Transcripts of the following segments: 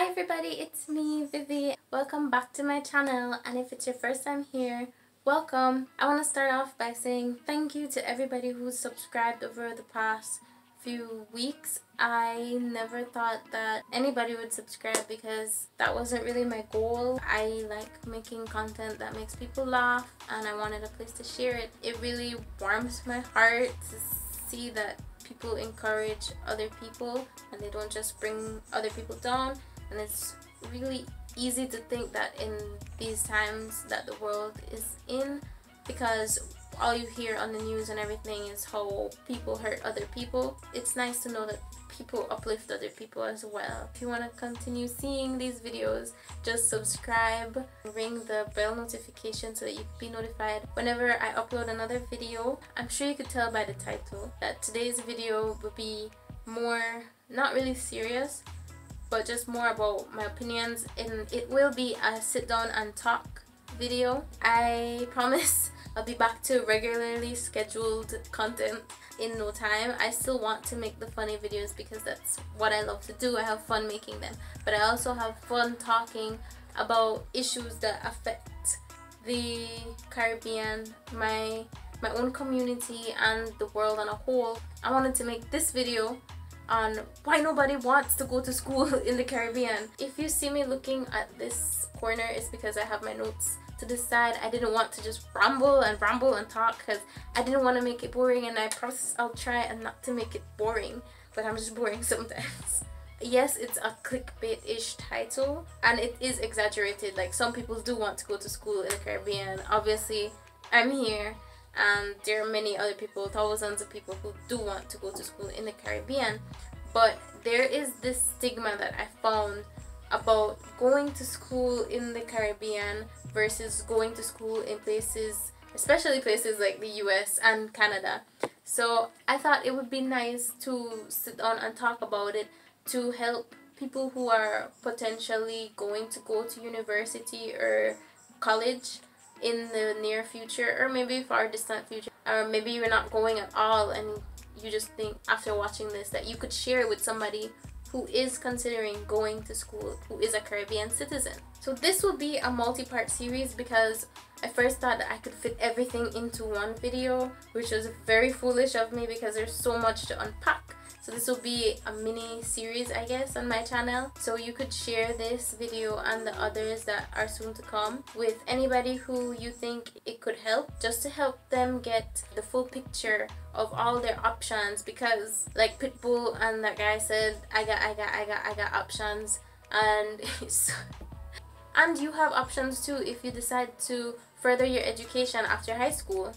everybody, it's me, Vivi. Welcome back to my channel, and if it's your first time here, welcome. I want to start off by saying thank you to everybody who's subscribed over the past few weeks. I never thought that anybody would subscribe because that wasn't really my goal. I like making content that makes people laugh, and I wanted a place to share it. It really warms my heart to see that people encourage other people and they don't just bring other people down. And it's really easy to think that in these times that the world is in, because all you hear on the news and everything is how people hurt other people. It's nice to know that people uplift other people as well. If you want to continue seeing these videos, just subscribe, ring the bell notification so that you can be notified whenever I upload another video. I'm sure you could tell by the title that today's video will be more, not really serious, but just more about my opinions, and it will be a sit down and talk video. I promise I'll be back to regularly scheduled content in no time. I still want to make the funny videos because that's what I love to do. I have fun making them, but I also have fun talking about issues that affect the Caribbean, my own community, and the world on a whole. I wanted to make this video on why nobody wants to go to school in the Caribbean. If you see me looking at this corner, it's because I have my notes to the side. I didn't want to just ramble and talk because I didn't want to make it boring, and I promise I'll try and not to make it boring, but I'm just boring sometimes. Yes, it's a clickbait-ish title, and it is exaggerated. Like, some people do want to go to school in the Caribbean. Obviously, I'm here, and there are many other people, thousands of people who do want to go to school in the Caribbean. But there is this stigma that I found about going to school in the Caribbean versus going to school in places, especially places like the US and Canada. So I thought it would be nice to sit down and talk about it to help people who are potentially going to go to university or college in the near future, or maybe far distant future, or maybe you're not going at all and you just think after watching this that you could share it with somebody who is considering going to school, who is a Caribbean citizen. So this will be a multi-part series because I first thought that I could fit everything into one video, which was very foolish of me because there's so much to unpack. So this will be a mini series, I guess, on my channel. So you could share this video and the others that are soon to come with anybody who you think it could help, just to help them get the full picture of all their options. Because like Pitbull and that guy said, I got options, and and you have options too if you decide to further your education after high school.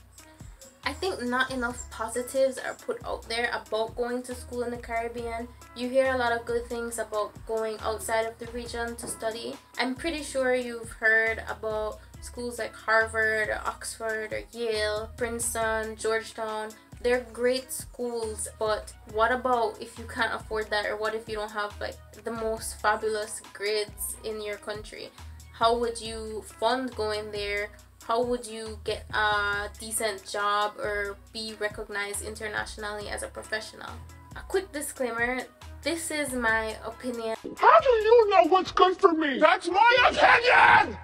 I think not enough positives are put out there about going to school in the Caribbean. You hear a lot of good things about going outside of the region to study. I'm pretty sure you've heard about schools like Harvard or Oxford or Yale, Princeton, Georgetown. They're great schools, but what about if you can't afford that, or what if you don't have like the most fabulous grades in your country? How would you fund going there? How would you get a decent job or be recognized internationally as a professional? A quick disclaimer, this is my opinion. How do you know what's good for me? That's my opinion!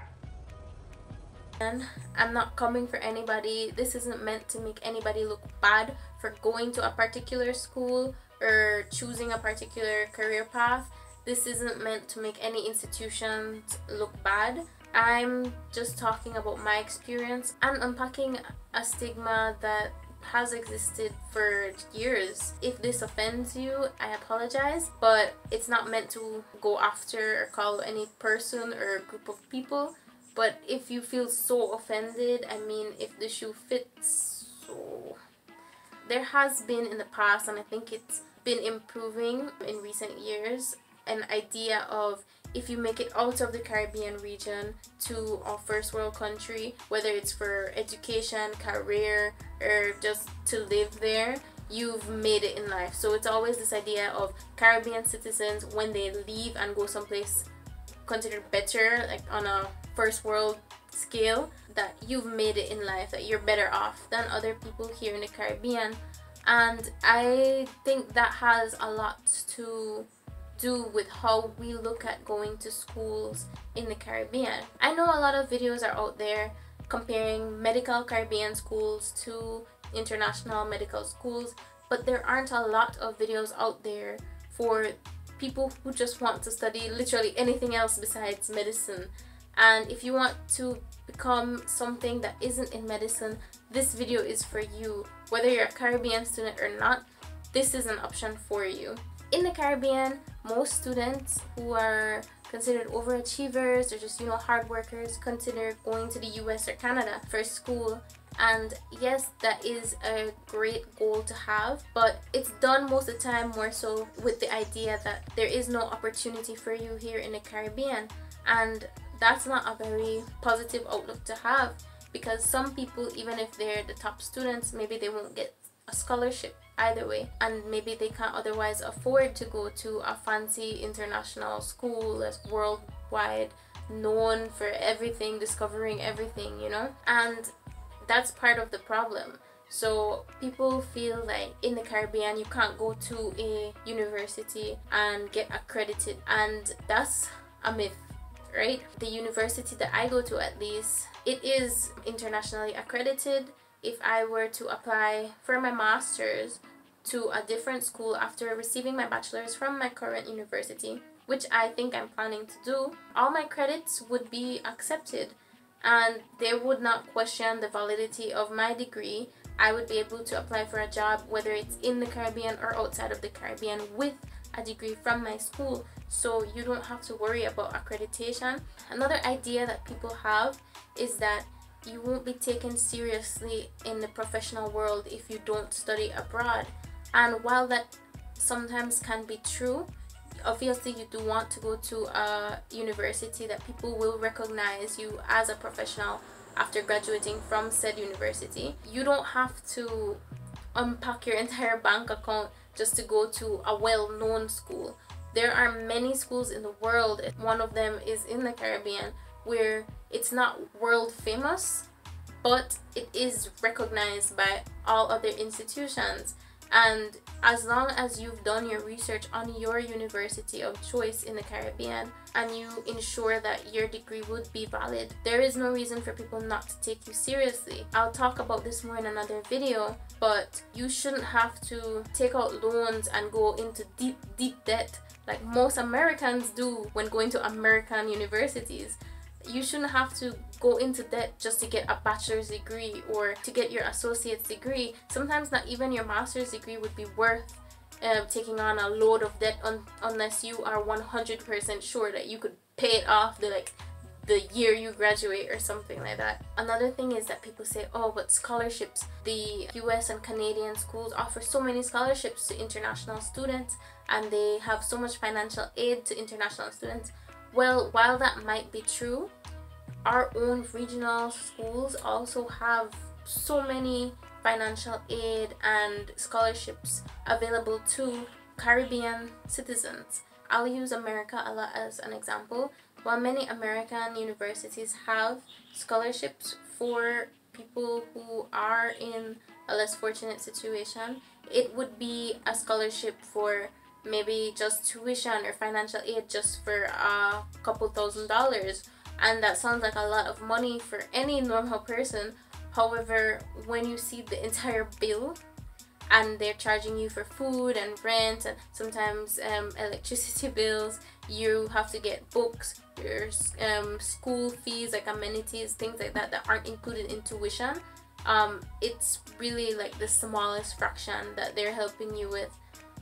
And I'm not coming for anybody. This isn't meant to make anybody look bad for going to a particular school or choosing a particular career path. This isn't meant to make any institutions look bad. I'm just talking about my experience and unpacking a stigma that has existed for years. If this offends you, I apologize, but it's not meant to go after or call any person or group of people. But if you feel so offended, I mean, if the shoe fits, so there has been in the past, and I think it's been improving in recent years, an idea of if you make it out of the Caribbean region to a first world country, whether it's for education, career, or just to live there, you've made it in life. So it's always this idea of Caribbean citizens, when they leave and go someplace considered better, like on a first world scale, that you've made it in life, that you're better off than other people here in the Caribbean. And I think that has a lot to do with how we look at going to schools in the Caribbean. I know a lot of videos are out there comparing medical Caribbean schools to international medical schools, but there aren't a lot of videos out there for people who just want to study literally anything else besides medicine. And if you want to become something that isn't in medicine, this video is for you. Whether you're a Caribbean student or not, this is an option for you. In the Caribbean, most students who are considered overachievers or just, hard workers consider going to the US or Canada for school. And yes, that is a great goal to have, but it's done most of the time more so with the idea that there is no opportunity for you here in the Caribbean. And that's not a very positive outlook to have, because some people, even if they're the top students, maybe they won't get a scholarship either way, and maybe they can't otherwise afford to go to a fancy international school that's worldwide known for everything, discovering everything, and that's part of the problem. So people feel like in the Caribbean you can't go to a university and get accredited, and that's a myth, right? The university that I go to, at least, it is internationally accredited. If I were to apply for my master's to a different school after receiving my bachelor's from my current university, which I think I'm planning to do, all my credits would be accepted and they would not question the validity of my degree. I would be able to apply for a job, whether it's in the Caribbean or outside of the Caribbean, with a degree from my school. So you don't have to worry about accreditation. Another idea that people have is that you won't be taken seriously in the professional world if you don't study abroad. And while that sometimes can be true, obviously you do want to go to a university that people will recognize you as a professional after graduating from said university. You don't have to unpack your entire bank account just to go to a well-known school. There are many schools in the world, one of them is in the Caribbean, where it's not world famous, but it is recognized by all other institutions. And as long as you've done your research on your university of choice in the Caribbean and you ensure that your degree would be valid, there is no reason for people not to take you seriously. I'll talk about this more in another video, but you shouldn't have to take out loans and go into deep debt like most Americans do when going to American universities. You shouldn't have to go into debt just to get a bachelor's degree or to get your associate's degree. Sometimes not even your master's degree would be worth taking on a load of debt unless you are 100% sure that you could pay it off the year you graduate or something like that. Another thing is that people say, oh, but scholarships. The US and Canadian schools offer so many scholarships to international students and they have so much financial aid to international students. Well, while that might be true, our own regional schools also have so many financial aid and scholarships available to Caribbean citizens. I'll use America a lot as an example. While many American universities have scholarships for people who are in a less fortunate situation, it would be a scholarship for maybe just tuition or financial aid just for a couple $1,000s, and that sounds like a lot of money for any normal person. However, when you see the entire bill and they're charging you for food and rent and sometimes electricity bills, you have to get books, your school fees, like amenities, things like that that aren't included in tuition, it's really like the smallest fraction that they're helping you with.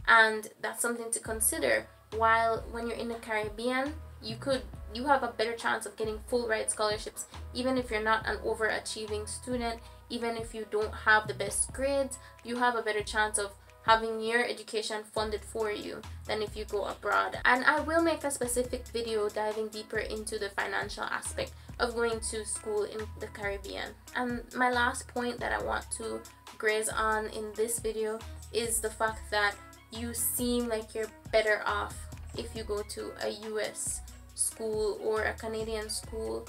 And that's something to consider. While when you're in the Caribbean, you have a better chance of getting full ride scholarships, even if you're not an overachieving student, even if you don't have the best grades, you have a better chance of having your education funded for you than if you go abroad. And I will make a specific video diving deeper into the financial aspect of going to school in the Caribbean. And my last point that I want to graze on in this video is the fact that you seem like you're better off if you go to a US school or a Canadian school.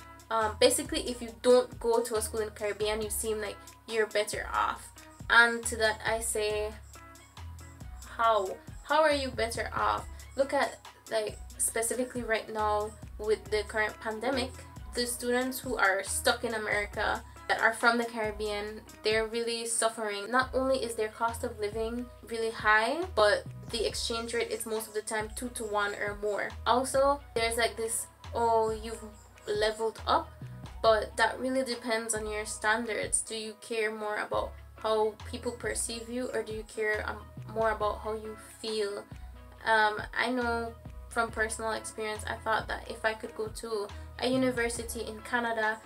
Basically, if you don't go to a school in the Caribbean, you seem like you're better off. And to that I say, how are you better off? Look at like specifically right now with the current pandemic, the students who are stuck in America that are from the Caribbean, they're really suffering. Not only is their cost of living really high, but the exchange rate is most of the time 2 to 1 or more. Also, there's like this, oh, you've leveled up, but that really depends on your standards. Do you care more about how people perceive you, or do you care more about how you feel? I know from personal experience, I thought that if I could go to a university in Canada,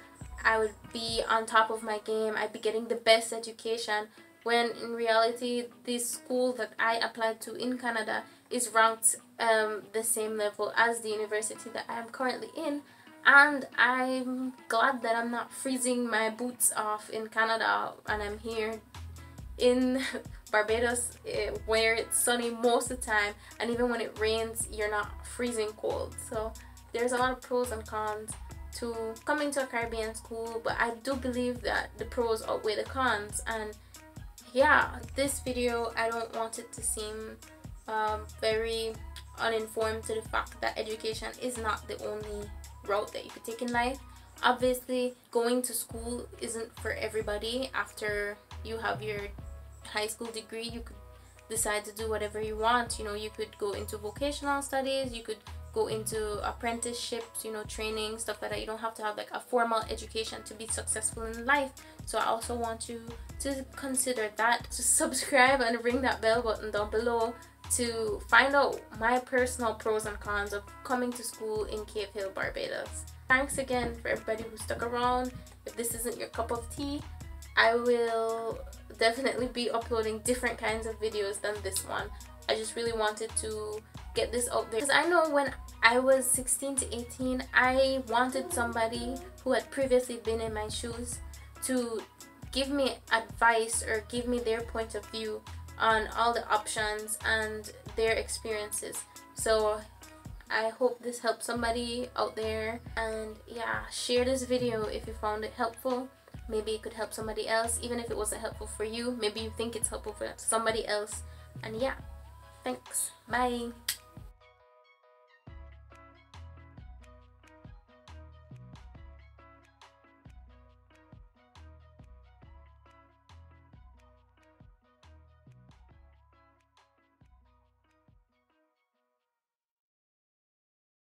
I would be on top of my game, I'd be getting the best education, when in reality the school that I applied to in Canada is ranked the same level as the university that I am currently in. And I'm glad that I'm not freezing my boots off in Canada and I'm here in Barbados where it's sunny most of the time, and even when it rains you're not freezing cold. So there's a lot of pros and cons to coming to a Caribbean school, but I do believe that the pros outweigh the cons. And yeah, this video, I don't want it to seem very uninformed to the fact that education is not the only route that you could take in life. Obviously, going to school isn't for everybody. After you have your high school degree, you could decide to do whatever you want. You know, you could go into vocational studies, you could go into apprenticeships, you know, training, stuff like that. You don't have to have like a formal education to be successful in life. So I also want you to consider that. Just subscribe and ring that bell button down below to find out my personal pros and cons of coming to school in Cave Hill, Barbados. Thanks again for everybody who stuck around. If this isn't your cup of tea, I will definitely be uploading different kinds of videos than this one. I just really wanted to get this out there because I know when I was 16 to 18, I wanted somebody who had previously been in my shoes to give me advice or give me their point of view on all the options and their experiences. So I hope this helps somebody out there, and yeah, share this video if you found it helpful. Maybe it could help somebody else. Even if it wasn't helpful for you, maybe you think it's helpful for somebody else. And yeah, thanks, bye.